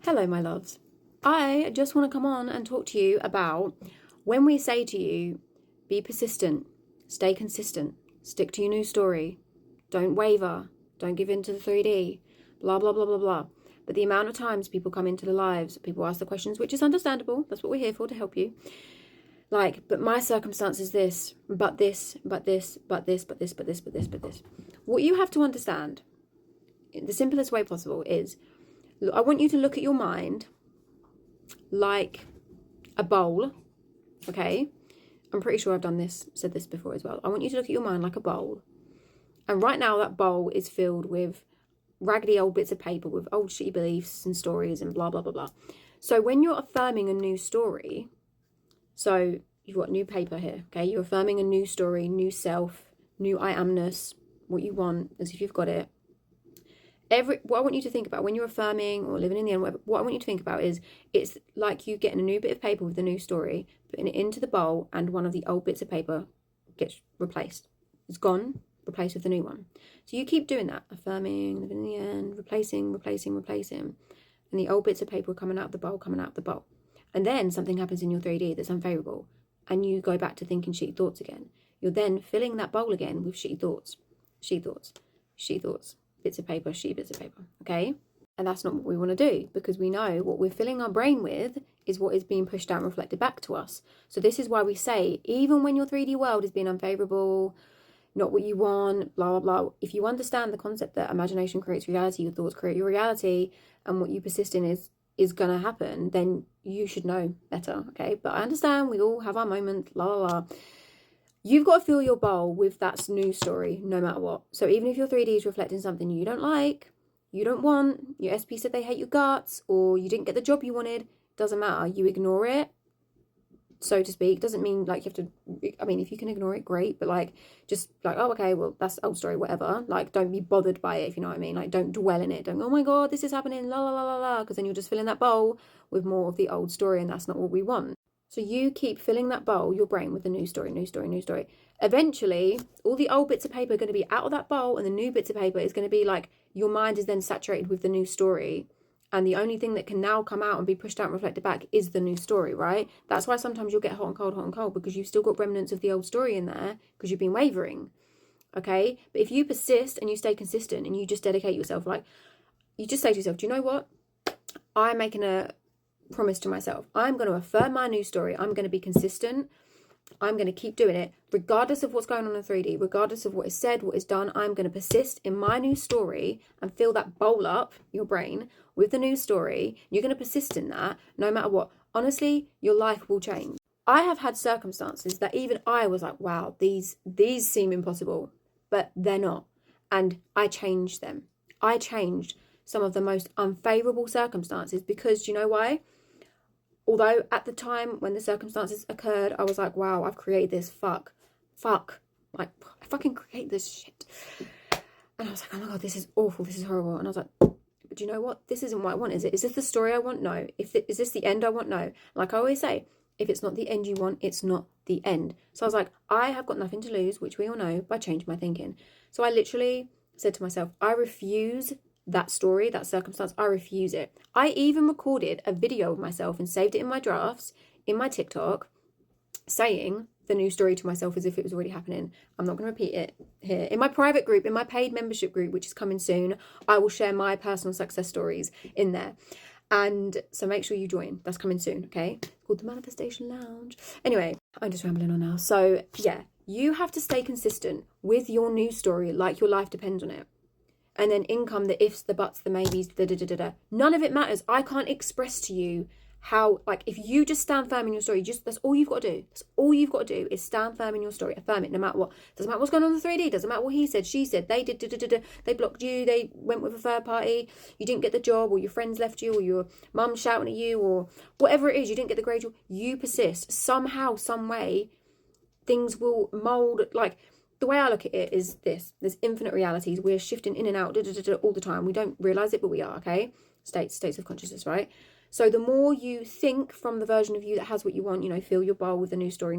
Hello, my loves. I just want to come on and talk to you about when we say to you, be persistent, stay consistent, stick to your news story, don't waver, don't give in to the 3D, blah, blah, blah, blah, blah. But the amount of times people come into the lives, people ask the questions, which is understandable. That's what we're here for, to help you. Like, but my circumstance is this, but this, but this, but this, but this, but this, but this, but this. What you have to understand, in the simplest way possible, is I want you to look at your mind like a bowl, okay? I'm pretty sure I've said this before as well. I want you to look at your mind like a bowl. And right now that bowl is filled with raggedy old bits of paper with old shitty beliefs and stories and blah, blah, blah, blah. So when you're affirming a new story, so you've got new paper here, okay? You're affirming a new story, new self, new I amness, what you want, as if you've got it. What I want you to think about when you're affirming or living in the end, whatever, what I want you to think about is it's like you getting a new bit of paper with a new story, putting it into the bowl, and one of the old bits of paper gets replaced. It's gone, replaced with a new one. So you keep doing that, affirming, living in the end, replacing, and the old bits of paper are coming out of the bowl, And then something happens in your 3D that's unfavourable, and you go back to thinking shitty thoughts again. You're then filling that bowl again with shitty thoughts, bits of paper, shitty bits of paper, okay? And that's not what we want to do, because we know what we're filling our brain with is what is being pushed out and reflected back to us. So this is why we say, even when your 3D world is being unfavourable, not what you want, blah, blah, blah. If you understand the concept that imagination creates reality, your thoughts create your reality, and what you persist in is going to happen, then you should know better, okay? But I understand we all have our moments, la, la, la. You've got to fill your bowl with that news story no matter what. So even if your 3D is reflecting something you don't like, you don't want, your SP said they hate your guts, or you didn't get the job you wanted, doesn't matter. You ignore it, so to speak. Doesn't mean like you have to, I mean, if you can ignore it, great. But like, just like, oh, okay, well, that's the old story, whatever. Like, don't be bothered by it, if you know what I mean. Like, don't dwell in it. Don't go, oh my God, this is happening, la, la, la, la, la. Because then you're just filling that bowl with more of the old story, and that's not what we want. So you keep filling that bowl, your brain, with the new story. Eventually, all the old bits of paper are going to be out of that bowl, and the new bits of paper is going to be like, your mind is then saturated with the new story. And the only thing that can now come out and be pushed out and reflected back is the new story, right? That's why sometimes you'll get hot and cold, because you've still got remnants of the old story in there, because you've been wavering, okay? But if you persist and you stay consistent and you just dedicate yourself, like, you just say to yourself, do you know what? I'm making a promise to myself. I'm going to affirm my new story. I'm going to be consistent. I'm going to keep doing it regardless of what's going on in 3D, regardless of what is said, what is done. I'm going to persist in my new story and fill that bowl up, your brain, with the new story. You're going to persist in that no matter what. Honestly, your life will change. I have had circumstances that even I was like, wow, these seem impossible, but they're not. And I changed them. I changed some of the most unfavorable circumstances, because do you know why? Although at the time when the circumstances occurred, I was like, wow, I've created this, fuck. Like, I fucking create this shit. And I was like, oh my God, this is awful, this is horrible. And I was like, but you know what? This isn't what I want, is it? Is this the story I want? No. Is this the end I want? No. Like I always say, if it's not the end you want, it's not the end. So I was like, I have got nothing to lose, which we all know, by changing my thinking. So I literally said to myself, I refuse that story, that circumstance, I refuse it. I even recorded a video of myself and saved it in my drafts, in my TikTok, saying the new story to myself as if it was already happening. I'm not going to repeat it here. In my private group, in my paid membership group, which is coming soon, I will share my personal success stories in there. And so make sure you join. That's coming soon, okay? It's called the Manifestation Lounge. Anyway, I'm just rambling on now. So yeah, you have to stay consistent with your news story like your life depends on it. And then in come the ifs, the buts, the maybes, the da-da-da-da. None of it matters. I can't express to you how, like, if you just stand firm in your story, that's all you've got to do. That's all you've got to do is stand firm in your story. Affirm it no matter what. Doesn't matter what's going on in the 3D. Doesn't matter what he said, she said, they did, da-da-da-da. They blocked you. They went with a third party. You didn't get the job, or your friends left you, or your mum shouting at you, or whatever it is. You didn't get the grade. You persist. Somehow, some way, things will mold, like... The way I look at it is this. There's infinite realities. We're shifting in and out all the time. We don't realise it, but we are, okay? States of consciousness, right? So the more you think from the version of you that has what you want, you know, fill your bowl with a new story,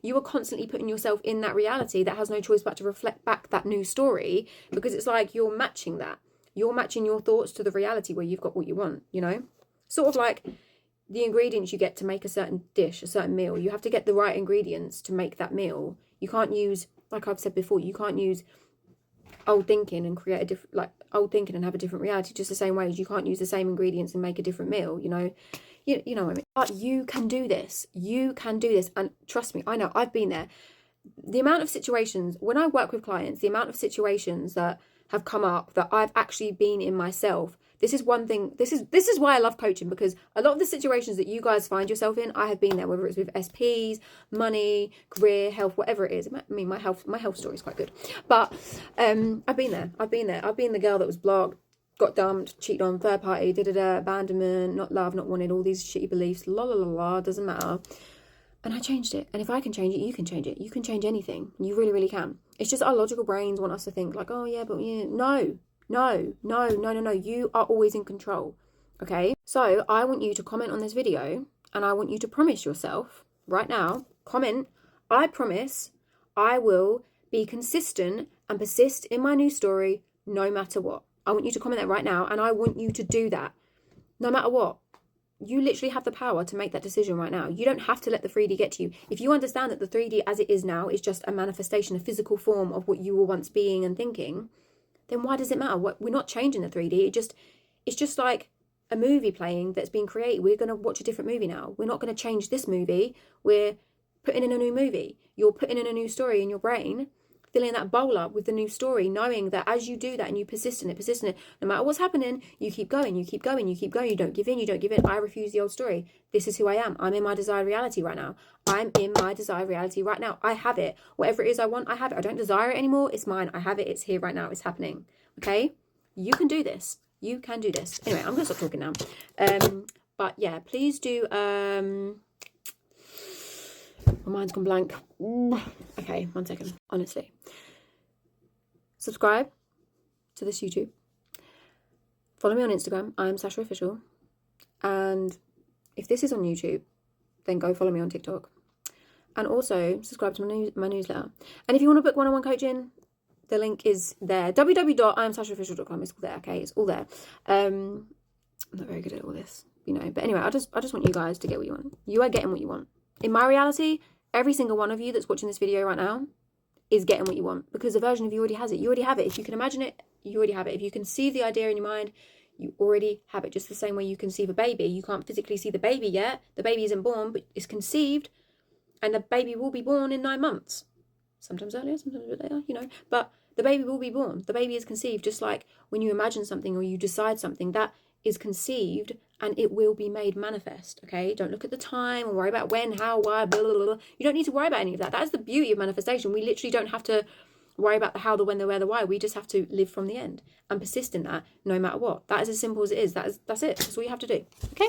you are constantly putting yourself in that reality that has no choice but to reflect back that new story, because it's like you're matching that. You're matching your thoughts to the reality where you've got what you want, you know? Sort of like the ingredients you get to make a certain dish, a certain meal. You have to get the right ingredients to make that meal. You can't use, like I've said before, you can't use old thinking and create a different, like old thinking and have a different reality, just the same way as you can't use the same ingredients and make a different meal, you know? You know what I mean? But you can do this. You can do this. And trust me, I know, I've been there. The amount of situations, when I work with clients, the amount of situations that have come up that I've actually been in myself, this is one thing, this is why I love coaching, because a lot of the situations that you guys find yourself in, I have been there, whether it's with SPs, money, career, health, whatever it is. I mean, my health story is quite good, but I've been there. I've been the girl that was blocked, got dumped, cheated on, third party, abandonment, not love, not wanted, all these shitty beliefs, la la la la, doesn't matter. And I changed it. And if I can change it, you can change it. You can change anything. You really, really can. It's just our logical brains want us to think like, oh yeah, but yeah. No. You are always in control. Okay? So I want you to comment on this video, and I want you to promise yourself right now, comment, I promise I will be consistent and persist in my new story no matter what. I want you to comment that right now, and I want you to do that no matter what. You literally have the power to make that decision right now. You don't have to let the 3D get to you. If you understand that the 3D as it is now is just a manifestation, a physical form of what you were once being and thinking, then why does it matter? We're not changing the 3D. It's just like a movie playing that's been created. We're going to watch a different movie now. We're not going to change this movie. We're putting in a new movie. You're putting in a new story in your brain, filling that bowl up with the new story, knowing that as you do that and you persist in it, no matter what's happening, you keep going. You don't give in. I refuse the old story. This is who I am. I'm in my desired reality right now. I'm in my desired reality right now. I have it. Whatever it is I want, I have it. I don't desire it anymore. It's mine. I have it. It's here right now. It's happening. Okay? You can do this. You can do this. Anyway, I'm going to stop talking now. But yeah, please do... My mind's gone blank. Okay, 1 second. Honestly. Subscribe to this YouTube. Follow me on Instagram. I'm Sasha Official. And if this is on YouTube, then go follow me on TikTok. And also subscribe to my newsletter. And if you want to book one-on-one coaching, the link is there. www.imsashaofficial.com. It's all there, okay? It's all there. I'm not very good at all this, you know. But anyway, I just want you guys to get what you want. You are getting what you want. In my reality, every single one of you that's watching this video right now is getting what you want, because the version of you already has it. You already have it. If you can imagine it, you already have it. If you conceive the idea in your mind, you already have it. Just the same way you conceive a baby. You can't physically see the baby yet. The baby isn't born, but it's conceived, and the baby will be born in 9 months. Sometimes earlier, sometimes a bit later, you know. But the baby will be born. The baby is conceived, just like when you imagine something or you decide something, that is conceived and it will be made manifest, okay? Don't look at the time or worry about when, how, why, blah, blah, blah. You don't need to worry about any of that. That is the beauty of manifestation. We literally don't have to worry about the how, the when, the where, the why. We just have to live from the end and persist in that no matter what. That is as simple as it is. That's it. That's all you have to do, okay?